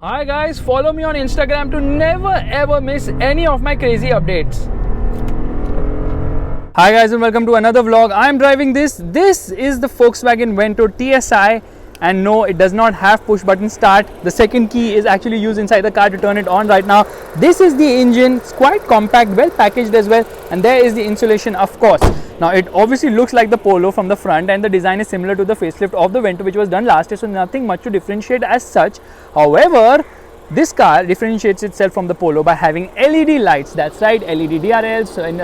Hi guys, follow me on Instagram to never ever miss any of my crazy updates. Hi guys and welcome to another vlog. I am driving this. This is the Volkswagen Vento TSI, and no, it does not have push button start. The second key is actually used inside the car to turn it on right now. This is the engine. It's quite compact, well packaged as well, and there is the insulation, of course. Now it obviously looks like the Polo from the front, and the design is similar to the facelift of the Vento which was done last year, so nothing much to differentiate as such. However, this car differentiates itself from the Polo by having LED lights. That's right, LED DRLs and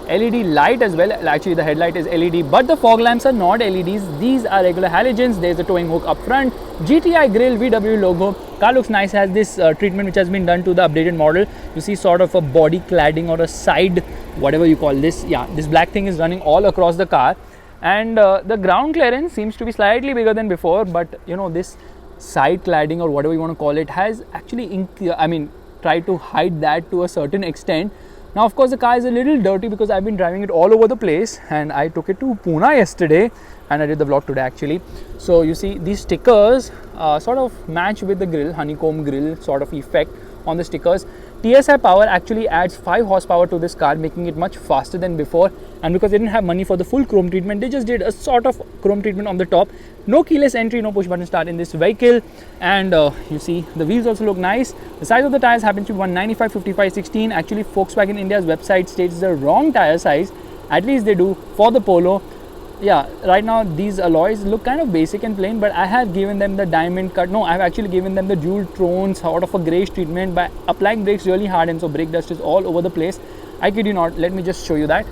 LED light as well. Actually the headlight is LED, but the fog lamps are not LEDs. These are regular halogens. There's a towing hook up front, GTI grille, VW logo. Car looks nice, has this treatment which has been done to the updated model. You see sort of a body cladding or a side, whatever you call this. Yeah, this black thing is running all across the car, and the ground clearance seems to be slightly bigger than before, but you know, this side cladding or whatever you want to call it has actually tried to hide that to a certain extent. Now of course the car is a little dirty because I've been driving it all over the place, and I took it to Pune yesterday and I did the vlog today actually. So you see these stickers sort of match with the grille, honeycomb grille sort of effect on the stickers. TSI Power actually adds 5 horsepower to this car, making it much faster than before, and because they didn't have money for the full chrome treatment, they just did a sort of chrome treatment on the top. No keyless entry, no push button start in this vehicle, and you see the wheels also look nice. The size of the tires happens to be 195 55 16. Actually Volkswagen India's website states the wrong tire size, at least they do for the Polo. Yeah, right now these alloys look kind of basic and plain, but I have given them the diamond cut. No, I've actually given them the dual tones sort of a greyish treatment by applying brakes really hard, and so brake dust is all over the place. I kid you not, let me just show you that.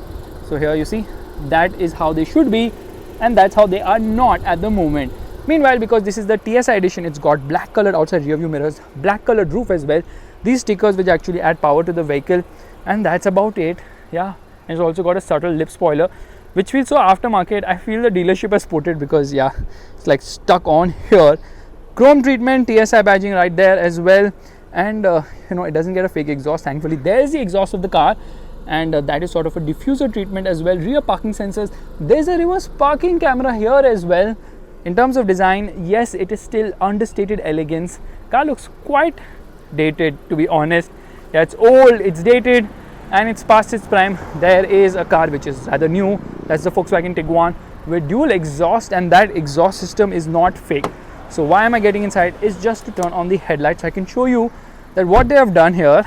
So here you see, that is how they should be, and that's how they are not at the moment. Meanwhile, because this is the TSI edition, it's got black colored outside rear view mirrors, black colored roof as well, these stickers which actually add power to the vehicle, and that's about it. Yeah, and it's also got a subtle lip spoiler which feels so aftermarket. I feel the dealership has put it because yeah, it's like stuck on here. Chrome treatment, TSI badging right there as well, and you know, it doesn't get a fake exhaust. Thankfully there is the exhaust of the car, and that is sort of a diffuser treatment as well. Rear parking sensors, there's a reverse parking camera here as well. In terms of design, yes, it is still understated elegance. Car looks quite dated, to be honest. Yeah, it's old, it's dated, and it's past its prime. There is a car which is rather new, that's the Volkswagen Tiguan with dual exhaust, and that exhaust system is not fake. So why am I getting inside is just to turn on the headlights. I can show you that what they have done here,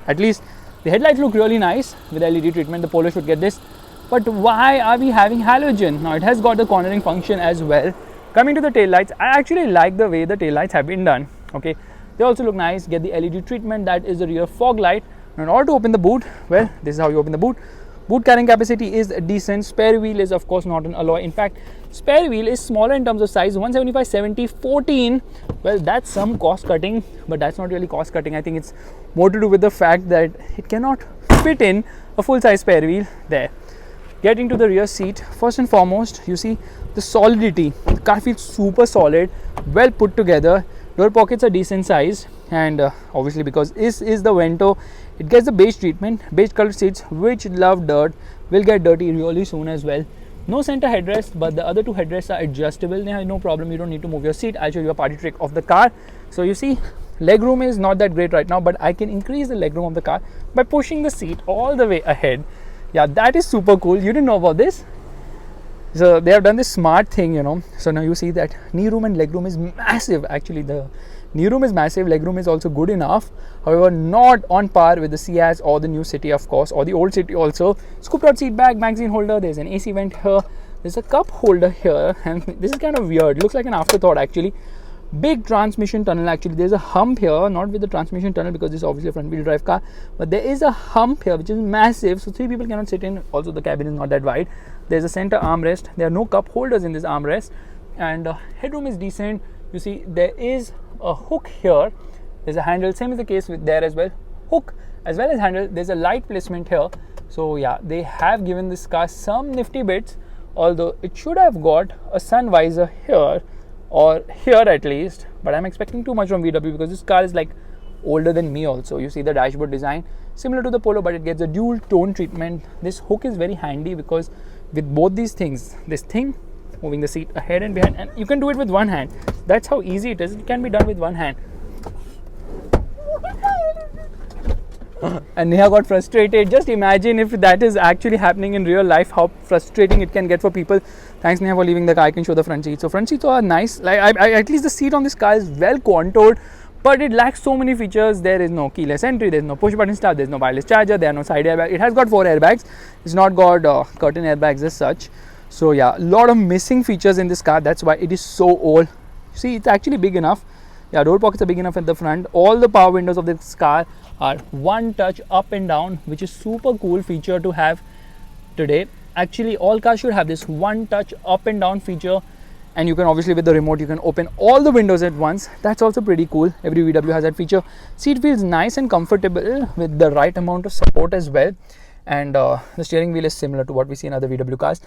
at least the headlights look really nice with LED treatment. The Polo should get this, but why are we having halogen? Now it has got the cornering function as well. Coming to the tail lights, I actually like the way the tail lights have been done. Okay, they also look nice, get the LED treatment. That is the rear fog light. Now in order to open the boot, well, this is how you open the boot. Boot carrying capacity is decent. Spare wheel is of course not an alloy. In fact, spare wheel is smaller in terms of size, 175 70 14. Well, that's some cost cutting, but that's not really cost cutting. I think it's more to do with the fact that it cannot fit in a full size spare wheel there. Getting to the rear seat, first and foremost, you see the solidity. The car feels super solid, well put together. Door pockets are decent sized, and obviously because this is the Vento, it gets the beige treatment. Beige colored seats which love dirt will get dirty really soon as well. No center headrest, but the other 2 headrests are adjustable. No problem, you don't need to move your seat. I'll show you a party trick of the car. So you see, legroom is not that great right now, but I can increase the legroom of the car by pushing the seat all the way ahead. Yeah, that is super cool. You didn't know about this? So they have done this smart thing, you know. So now you see that knee room and leg room is massive. Actually the knee room is massive, leg room is also good enough, however not on par with the Ciaz or the new City of course, or the old City also. Scooped out seat back, magazine holder, there's an AC vent here, there's a cup holder here, and this is kind of weird, looks like an afterthought actually. Big transmission tunnel, actually there's a hump here, not with the transmission tunnel because this is obviously a front wheel drive car, but there is a hump here which is massive, so 3 people cannot sit in. Also the cabin is not that wide. There's a center armrest, there are no cup holders in this armrest, and headroom is decent. You see there is a hook here, there's a handle, same is the case with there as well, hook as well as handle. There's a light placement here, so yeah, they have given this car some nifty bits, although it should have got a sun visor here or here at least, but I'm expecting too much from VW because this car is like older than me also. You see the dashboard design similar to the Polo, but it gets a dual tone treatment. This hook is very handy because with both these things, this thing moving the seat ahead and behind, and you can do it with one hand. That's how easy it is. It can be done with one hand. And Neha got frustrated. Just imagine if that is actually happening in real life, how frustrating it can get for people. Thanks Neha for leaving the car. I can show the front seat. So front seats are nice. Like at least the seat on this car is well contoured, but it lacks so many features. There is no keyless entry, there's no push button start, there's no wireless charger, there are no side airbags. It has got 4 airbags. It's not got curtain airbags as such. So yeah, a lot of missing features in this car. That's why it is so old. See, it's actually big enough. Yeah, door pockets are big enough at the front. All the power windows of this car are one touch up and down, which is super cool feature to have today. Actually, all cars should have this one touch up and down feature, and you can obviously with the remote you can open all the windows at once. That's also pretty cool. Every VW has that feature. Seat feels nice and comfortable with the right amount of support as well, and the steering wheel is similar to what we see in other VW cars.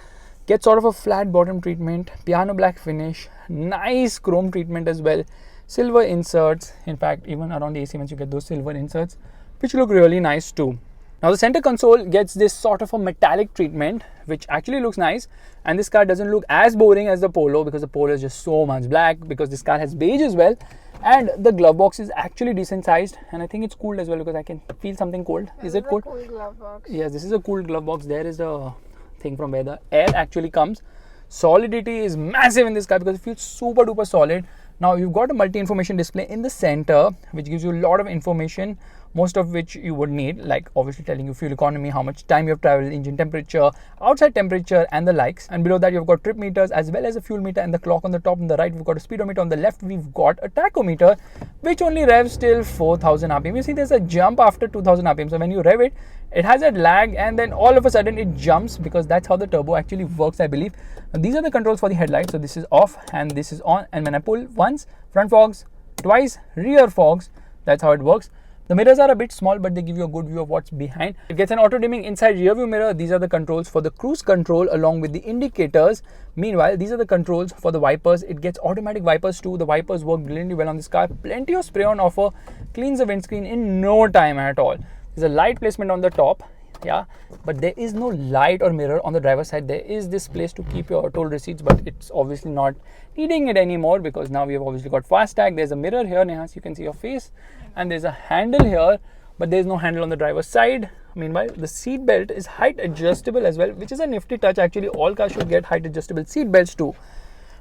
Gets sort of a flat bottom treatment, piano black finish, nice chrome treatment as well. Silver inserts. In fact, even around the AC vents you get those silver inserts, which look really nice too. Now the center console gets this sort of a metallic treatment, which actually looks nice, and this car doesn't look as boring as the Polo, because the Polo is just so much black, because this car has beige as well. And the glove box is actually decent sized, and I think it's cooled as well, because I can feel something cold. Is it cold? Cool glove box. Yes, this is a cooled glove box. There is a thing from where the air actually comes. Solidity is massive in this car because it feels super duper solid. Now you've got a multi-information display in the center, which gives you a lot of information, most of which you would need, like obviously telling you fuel economy, how much time you have traveled, engine temperature, outside temperature, and the likes. And below that you've got trip meters as well as a fuel meter, and the clock on the top. On the right we've got a speedometer. On the left we've got a tachometer, which only revs till 4000 rpm. You see there's a jump after 2000 rpm, so when you rev it, it has that lag, and then all of a sudden it jumps, because that's how the turbo actually works, I believe. And these are the controls for the headlights. So this is off and this is on, and when I pull once, front fogs, twice, rear fogs. That's how it works. The mirrors are a bit small, but they give you a good view of what's behind. It gets an auto dimming inside rear view mirror. These are the controls for the cruise control along with the indicators. Meanwhile, these are the controls for the wipers. It gets automatic wipers too. The wipers work brilliantly well on this car. Plenty of spray on offer. Cleans the windscreen in no time at all. There's a light placement on the top, yeah, but there is no light or mirror on the driver's side. There is this place to keep your toll receipts, but it's obviously not needing it anymore, because now we have obviously got FASTag. There's a mirror here, Neha, so you can see your face, and there's a handle here, but there's no handle on the driver's side. Meanwhile, the seat belt is height adjustable as well, which is a nifty touch. Actually, all cars should get height adjustable seat belts too.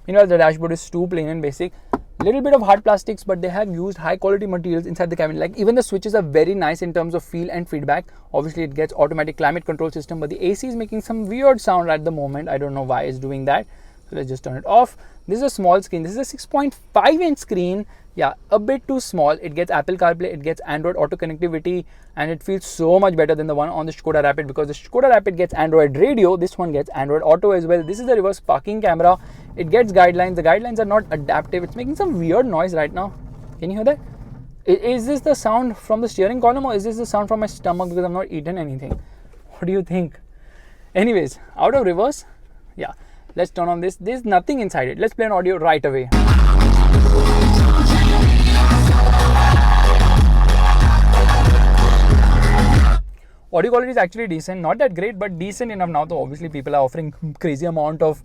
Meanwhile, the dashboard is too plain and basic. Little bit of hard plastics, but they have used high quality materials inside the cabin. Like even the switches are very nice in terms of feel and feedback. Obviously it gets automatic climate control system, but the AC is making some weird sound at the moment. I don't know why it's doing that. So let's just turn it off. This is a small screen. This is a 6.5 inch screen. Yeah, a bit too small. It gets Apple CarPlay, it gets Android Auto connectivity, and it feels so much better than the one on the Skoda Rapid, because the Skoda Rapid gets Android Radio. This one gets Android Auto as well. This is the reverse parking camera. It gets guidelines. The guidelines are not adaptive. It's making some weird noise right now. Can you hear that? Is this the sound from the steering column, or is this the sound from my stomach because I've not eaten anything? What do you think? Anyways, out of reverse, yeah, let's turn on this. There's nothing inside it. Let's play an audio right away. Audio quality is actually decent, not that great, but decent enough now. Though obviously people are offering crazy amount of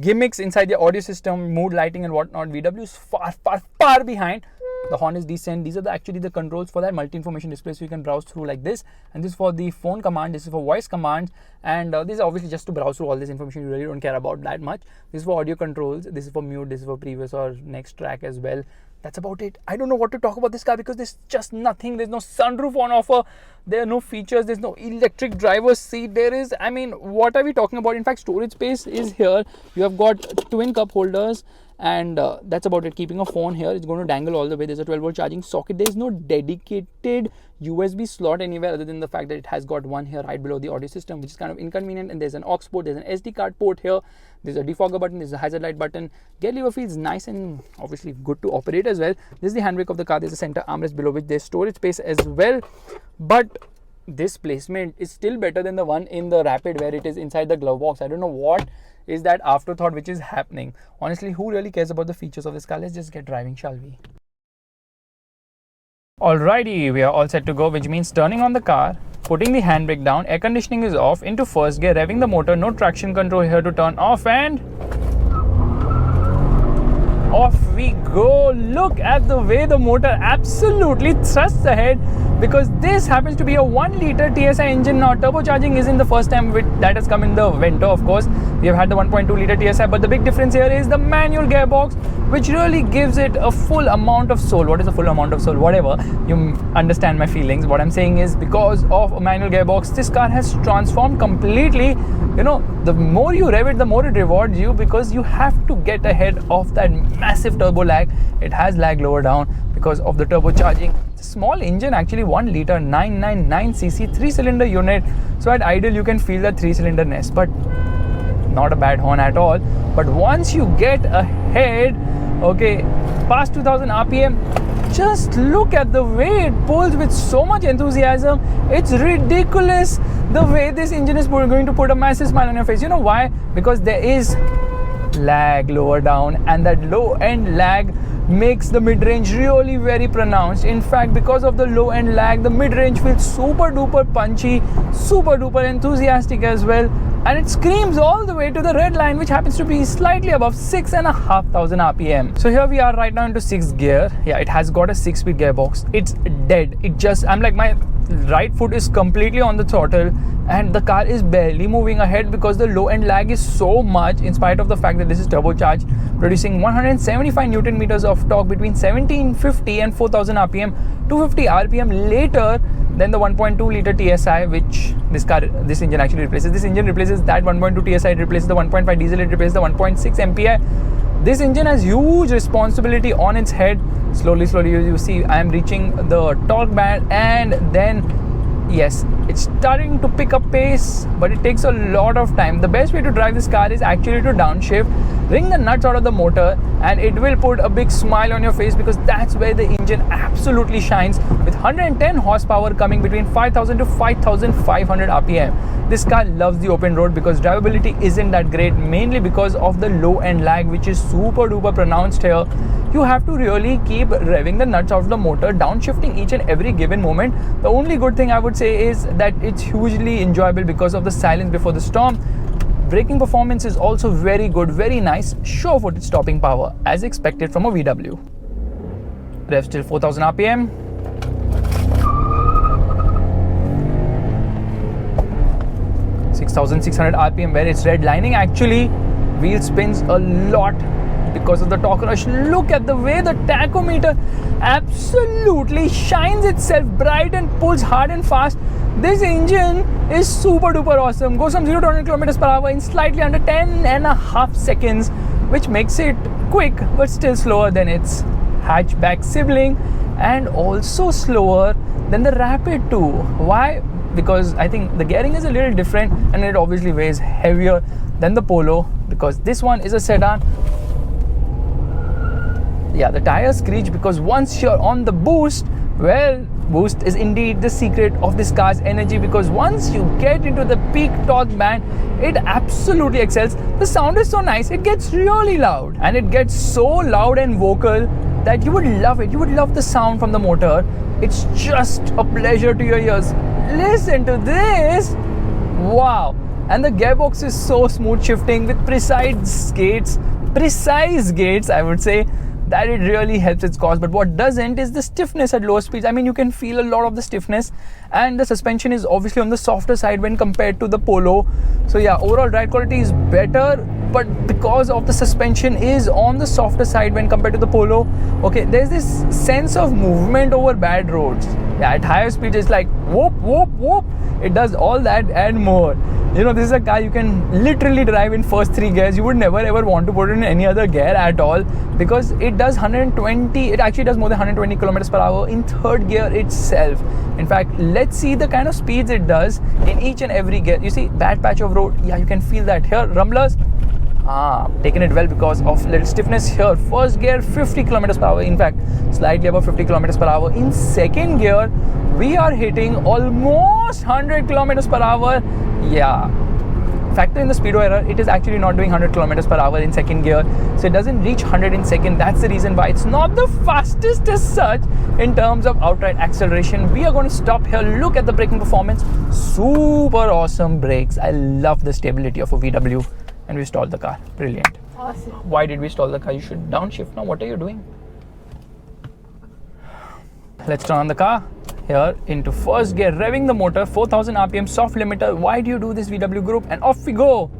gimmicks inside the audio system, mood lighting and whatnot. VW is far behind. The horn is decent. These are actually the controls for that multi-information display, so you can browse through like this. And this is for the phone command, this is for voice commands, and this is obviously just to browse through all this information you really don't care about that much. This is for audio controls, this is for mute, this is for previous or next track as well. That's about it. I don't know what to talk about this car, because there's just nothing. There's no sunroof on offer. There are no features. There's no electric driver's seat. There is, I mean, what are we talking about? In fact, storage space is here. You have got twin cup holders, and that's about it. Keeping a phone here, it's going to dangle all the way. There's a 12 volt charging socket. There is no dedicated USB slot anywhere, other than the fact that it has got one here right below the audio system, which is kind of inconvenient. And there's an aux port, there's an SD card port here, there's a defogger button, there's a hazard light button. Gear lever feels nice and obviously good to operate as well. This is the handbrake of the car. There's a center armrest below which there's storage space as well, but this placement is still better than the one in the Rapid, where it is inside the glove box. I don't know what is that afterthought which is happening. Honestly, who really cares about the features of this car? Let's just get driving, shall we? Alrighty, we are all set to go, which means turning on the car, putting the handbrake down, air conditioning is off, into first gear, revving the motor, no traction control here to turn off, and off we go. Look at the way the motor absolutely thrusts ahead, because this happens to be a 1 liter TSI engine. Now turbocharging isn't the first time that has come in the Vento, of course. We have had the 1.2 liter TSI, but the big difference here is the manual gearbox, which really gives it a full amount of soul. What is a full amount of soul? Whatever, you understand my feelings. What I'm saying is, because of a manual gearbox, this car has transformed completely. You know, the more you rev it, the more it rewards you, because you have to get ahead of that massive turbo lag. It has lag lower down because of the turbocharging. Small engine, actually 1 liter 999cc 3-cylinder unit, so at idle you can feel the 3-cylinder-ness, but not a bad horn at all. But once you get ahead, okay, past 2000 rpm, just look at the way it pulls with so much enthusiasm. It's ridiculous the way this engine is going to put a massive smile on your face. You know why? Because there is lag lower down, and that low end lag makes the mid-range really very pronounced. In fact, because of the low end lag, the mid-range feels super duper punchy, super duper enthusiastic as well, and it screams all the way to the red line, which happens to be slightly above 6,500 rpm. So here we are right now into 6th gear. Yeah, it has got a 6-speed gearbox. It's dead. I'm like, my right foot is completely on the throttle, and the car is barely moving ahead because the low end lag is so much, in spite of the fact that this is turbocharged, producing 175 newton meters of torque between 1750 and 4000 rpm, 250 rpm later than the 1.2 liter TSI, which this engine actually replaces. This engine replaces that 1.2 TSI, it replaces the 1.5 diesel, it replaces the 1.6 MPI. This engine has huge responsibility on its head. Slowly you see I am reaching the torque band, and then yes, it's starting to pick up pace, but it takes a lot of time. The best way to drive this car is actually to downshift, wring the nuts out of the motor, and it will put a big smile on your face, because that's where the engine absolutely shines, with 110 horsepower coming between 5000 to 5500 rpm. This car loves the open road because drivability isn't that great, mainly because of the low end lag, which is super duper pronounced here. You have to really keep revving the nuts out of the motor, downshifting each and every given moment. The only good thing I would say is that it's hugely enjoyable because of the silence before the storm. Braking performance is also very good, very nice, sure-footed stopping power as expected from a VW. Rev still 4000 rpm. (6,600 rpm) where it's redlining. Actually, wheel spins a lot because of the torque rush. Look at the way the tachometer absolutely shines itself bright and pulls hard and fast. This engine is super duper awesome. Goes from 0 to 100 kilometers per hour in slightly under 10.5 seconds, which makes it quick but still slower than its hatchback sibling, and also slower than the Rapid 2. Why? Because I think the gearing is a little different, and it obviously weighs heavier than the Polo, because this one is a sedan. Yeah, the tires screech because once you're on the boost, well, boost is indeed the secret of this car's energy, because once you get into the peak torque band, it absolutely excels. The sound is so nice, it gets really loud, and it gets so loud and vocal that you would love it. You would love the sound from the motor. It's just a pleasure to your ears. Listen to this. Wow. And the gearbox is so smooth shifting with precise gates, I would say, that it really helps its cause. But what doesn't is the stiffness at lower speeds. I mean, you can feel a lot of the stiffness, and the suspension is obviously on the softer side when compared to the Polo. So yeah, overall ride quality is better, but because of the suspension is on the softer side when compared to the Polo, okay, there's this sense of movement over bad roads. Yeah, at higher speeds it's like whoop whoop whoop. It does all that and more. You know, this is a car you can literally drive in first 3 gears. You would never ever want to put it in any other gear at all, because it does 120, it actually does more than 120 kilometers per hour in 3rd gear itself. In fact, let's see the kind of speeds it does in each and every gear. You see, bad patch of road, yeah, you can feel that here. Rumblers, taken it well because of little stiffness here. First gear 50 kilometers per hour, in fact slightly above 50 kilometers per hour. In 2nd gear we are hitting almost 100 kilometers per hour. Yeah, factor in the speedo error, it is actually not doing 100 kilometers per hour in 2nd gear, so it doesn't reach 100 in 2nd. That's the reason why it's not the fastest as such in terms of outright acceleration. We are going to stop here. Look at the braking performance, super awesome brakes. I love the stability of a VW, and we stalled the car. Brilliant. Awesome. Why did we stall the car? You should downshift now. What are you doing? Let's turn on the car. Here into first gear, revving the motor, 4000 RPM, soft limiter. Why do you do this, VW Group? And off we go.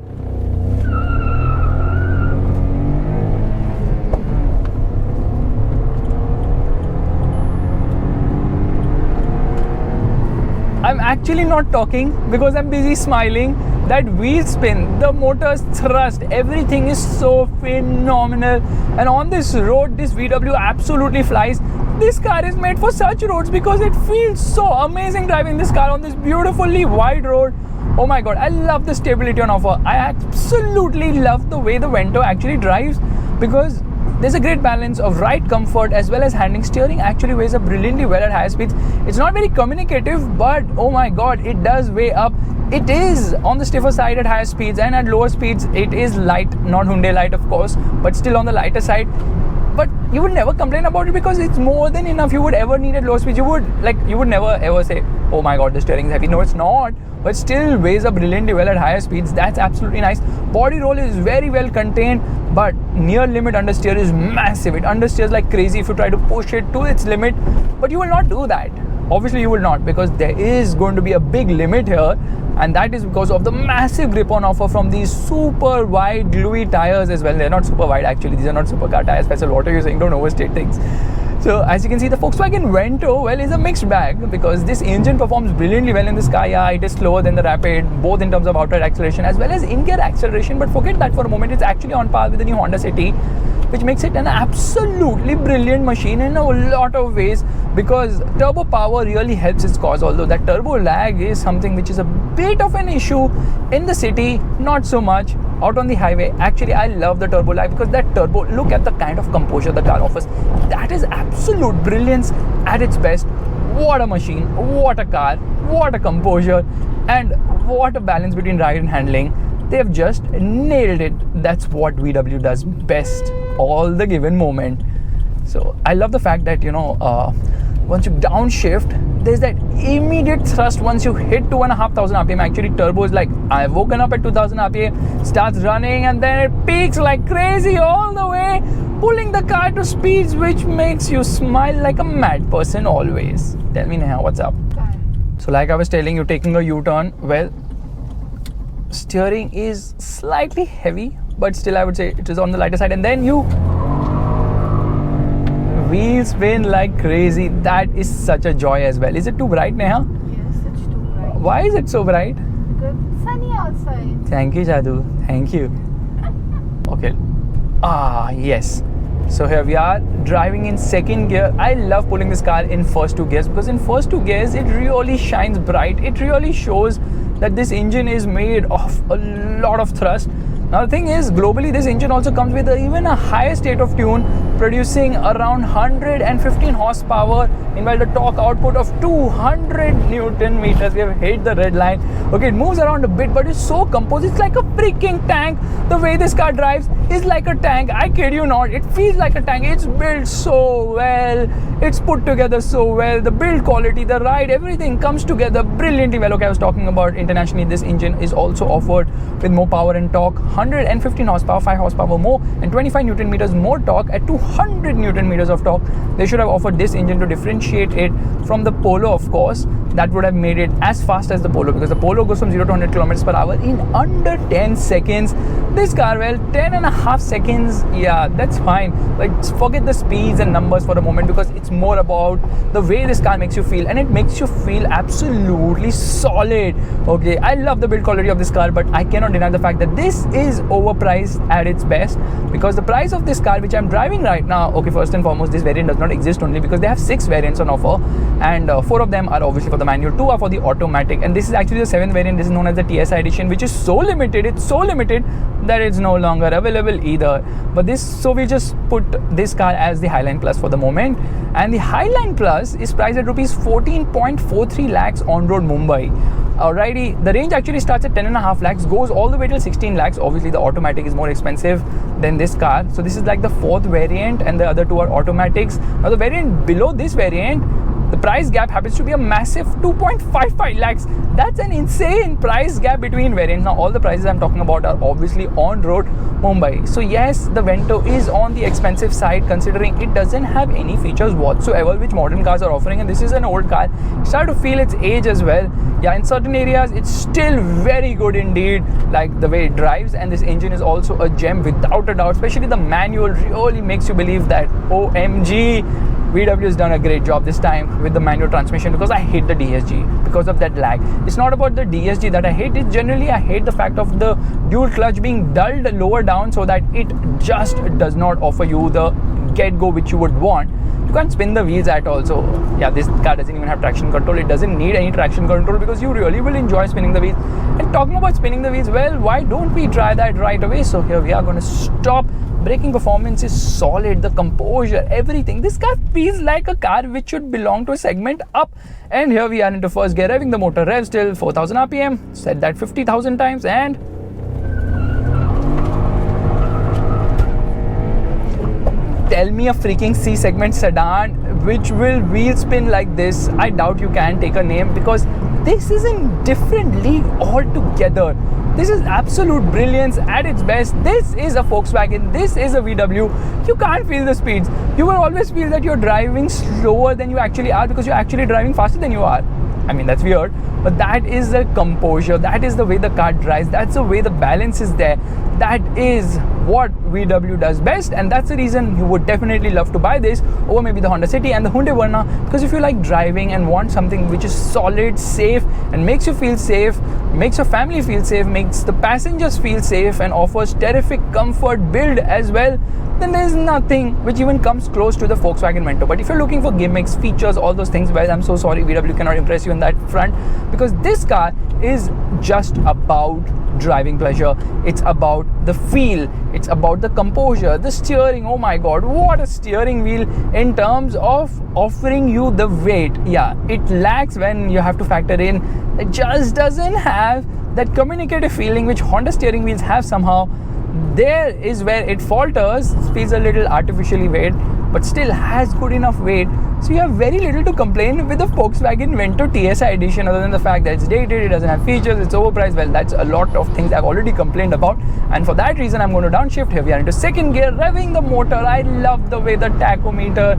I'm actually not talking because I'm busy smiling. That wheel spin, the motor's thrust, everything is so phenomenal. And on this road, this VW absolutely flies. This car is made for such roads because it feels so amazing driving this car on this beautifully wide road. Oh my god, I love the stability on offer. I absolutely love the way the Vento actually drives because there's a great balance of ride comfort as well as handling. Steering actually weighs up brilliantly well at higher speeds. It's not very communicative, but oh my god, it does weigh up. It is on the stiffer side at higher speeds, and at lower speeds it is light, not Hyundai light of course, but still on the lighter side. But you would never complain about it because it's more than enough. You would ever need at low speed. You would never ever say, oh my god, the steering is heavy. No, it's not. But still weighs up brilliantly well at higher speeds. That's absolutely nice. Body roll is very well contained, but near limit understeer is massive. It understeers like crazy if you try to push it to its limit. But you will not do that. Obviously you will not, because there is going to be a big limit here, and that is because of the massive grip on offer from these super wide gluey tires as well. They're not super wide actually, these are not supercar tires. Special, what are you saying? Don't overstate things. So as you can see, the Volkswagen Vento, well, is a mixed bag because this engine performs brilliantly well in this car. Yeah, it is slower than the Rapid, both in terms of outright acceleration as well as in-gear acceleration, but forget that for a moment. It's actually on par with the new Honda City, which makes it an absolutely brilliant machine in a lot of ways, because turbo power really helps its cause, although that turbo lag is something which is a bit of an issue in the city, not so much out on the highway. Actually, I love the turbo lag because that turbo, look at the kind of composure the car offers. That is absolute brilliance at its best. What a machine, what a car, what a composure, and what a balance between ride and handling. They have just nailed it. That's what VW does best, all the given moment. So I love the fact that, once you downshift, there's that immediate thrust once you hit 2,500 RPM. Actually, turbo is like, I've woken up at 2,000 RPM, starts running, and then it peaks like crazy all the way, pulling the car to speeds which makes you smile like a mad person always. Tell me, Neha, what's up? So like I was telling you, taking a U-turn, well, steering is slightly heavy, but still I would say it is on the lighter side. And then you wheel spin like crazy. That is such a joy as well. Is it too bright, Neha? Yes, it's too bright. Why is it so bright? Because it's sunny outside. Thank you, Jadu. Thank you. Okay. Yes. So here we are driving in second gear. I love pulling this car in first two gears because in first two gears it really shines bright. It really shows that this engine is made of a lot of thrust. Now the thing is, globally this engine also comes with even a higher state of tune, producing around 115 horsepower, meanwhile the torque output of 200 Newton meters. We have hit the red line. Okay, it moves around a bit, but it's so composed. It's like a freaking tank. The way this car drives is like a tank. I kid you not. It feels like a tank. It's built so well. It's put together so well. The build quality, the ride, everything comes together brilliantly well. Okay, I was talking about internationally, this engine is also offered with more power and torque. 115 horsepower, 5 horsepower more, and 25 Newton meters more torque at 200 Newton meters of torque. They should have offered this engine to differentiate it from the Polo, of course. That would have made it as fast as the Polo, because the Polo goes from 0 to 100 kilometers per hour in under 10 seconds. This car, well, 10.5 seconds, yeah, that's fine. Like, forget the speeds and numbers for a moment, because it's more about the way this car makes you feel, and it makes you feel absolutely solid. Okay, I love the build quality of this car, but I cannot deny the fact that this is overpriced at its best, because the price of this car which I'm driving right now, okay, first and foremost, this variant does not exist only because they have 6 variants on offer, and 4 of them are obviously for the manual, 2 are for the automatic, and this is actually the 7th variant. This is known as the TSI edition, which is so limited, it's so limited that it's no longer available either. But this, so we just put this car as the Highline Plus for the moment, and the Highline Plus is priced at rupees 14.43 lakhs on road Mumbai. Alrighty, the range actually starts at 10.5 lakhs, goes all the way till 16 lakhs. Obviously the automatic is more expensive than this car, so this is like the 4th variant, and the other 2 are automatics. Now the variant below this variant The price gap happens to be a massive 2.55 lakhs. That's an insane price gap between variants. Now all the prices I'm talking about are obviously on road Mumbai. So yes, the Vento is on the expensive side considering it doesn't have any features whatsoever which modern cars are offering, and this is an old car. Start to feel its age as well. Yeah, in certain areas it's still very good indeed, like the way it drives, and this engine is also a gem without a doubt. Especially the manual really makes you believe that OMG, VW has done a great job this time with the manual transmission, because I hate the DSG because of that lag. It's not about the DSG that I hate, it's generally I hate the fact of the dual clutch being dulled lower down so that it just does not offer you the get-go which you would want. You can't spin the wheels at all. So yeah, this car doesn't even have traction control. It doesn't need any traction control because you really will enjoy spinning the wheels. And talking about spinning the wheels, well, why don't we try that right away? So here we are going to stop. Braking performance is solid, the composure, everything. This car feels like a car which should belong to a segment up. And here we are into first gear, revving the motor, revs till 4000 RPM, said that 50,000 times, and tell me a freaking C-segment sedan which will wheel spin like this. I doubt you can take a name, because this is in different league altogether. This is absolute brilliance at its best. This is a Volkswagen, this is a VW. You can't feel the speeds. You will always feel that you're driving slower than you actually are because you're actually driving faster than you are. I mean, that's weird, but that is the composure, that is the way the car drives, that's the way the balance is there. That is what VW does best, and that's the reason you would definitely love to buy this over maybe the Honda City and the Hyundai Verna, because if you like driving and want something which is solid, safe, and makes you feel safe, makes your family feel safe, makes the passengers feel safe, and offers terrific comfort build as well, then there is nothing which even comes close to the Volkswagen Vento. But if you're looking for gimmicks, features, all those things, well, I'm so sorry, VW cannot impress you on that front, because this car is just about driving pleasure. It's about the feel, it's about the composure, the steering. Oh my god, what a steering wheel in terms of offering you the weight. Yeah, it lacks when you have to factor in, it just doesn't have that communicative feeling which Honda steering wheels have somehow. There is where it falters, feels a little artificially weighed, but still has good enough weight. So you have very little to complain with the Volkswagen Vento TSI edition, other than the fact that it's dated, it doesn't have features, it's overpriced. Well, that's a lot of things I've already complained about, and for that reason I'm going to downshift. Here we are into second gear, revving the motor. I love the way the tachometer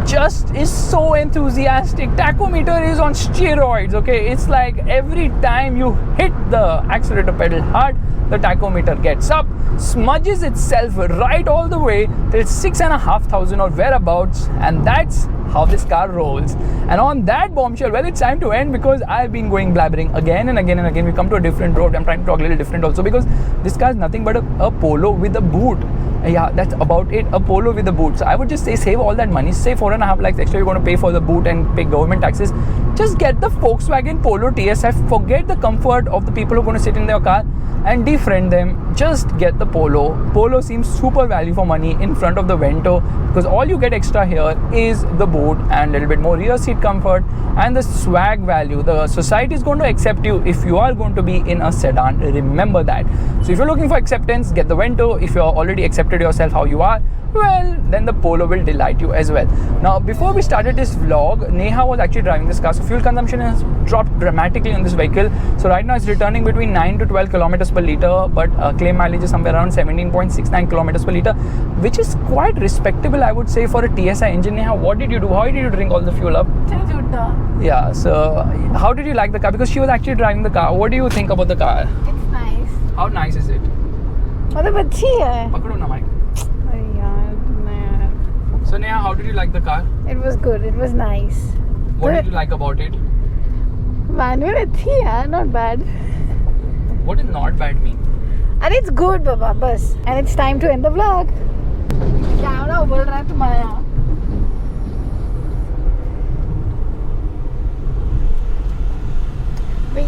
just is so enthusiastic. Tachometer is on steroids, okay? It's like every time you hit the accelerator pedal hard, the tachometer gets up, smudges itself right all the way till 6,500 or whereabouts, and that's how this car rolls. And on that bombshell, well, it's time to end, because I've been going blabbering again and again and again. We come to a different road. I'm trying to talk a little different also, because this car is nothing but a Polo with a boot. Yeah, that's about it, a Polo with a boot. So I would just say, save all that money, say 4.5 lakhs extra you're going to pay for the boot and pay government taxes. Just get the Volkswagen Polo TSI. Forget the comfort of the people who are going to sit in their car and defriend them. Just get the Polo. Polo seems super value for money in front of the Vento, because all you get extra here is the boot and a little bit more rear seat comfort and the swag value. The society is going to accept you if you are going to be in a sedan. Remember that. So if you're looking for acceptance, get the Vento. If you're already accepted yourself how you are, well, then the Polo will delight you as well. Now, before we started this vlog, Neha was actually driving this car. So fuel consumption has dropped dramatically on this vehicle. So right now it's returning between 9 to 12 kilometers per liter, but claim mileage is somewhere around 17.69 kilometers per liter, which is quite respectable, I would say, for a TSI engine. Neha, what did you do? How did you drink all the fuel up? Yeah, so how did you like the car? Because she was actually driving the car. What do you think about the car? It's nice. How nice is it? मतलब अच्छी है. पकड़ो ना mic. यार. So Neha, how did you like the car? It was good. It was nice. What did you like about it? Manual अच्छी है, not bad. What does not bad mean? And it's good, Baba. बस. And it's time to end the vlog. Camera उबल रहा है तुम्हारा.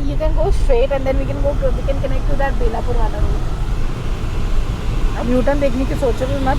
You can go straight and then we can connect to that Belapur wala road. अब U-turn देखने की सोचो भी मत.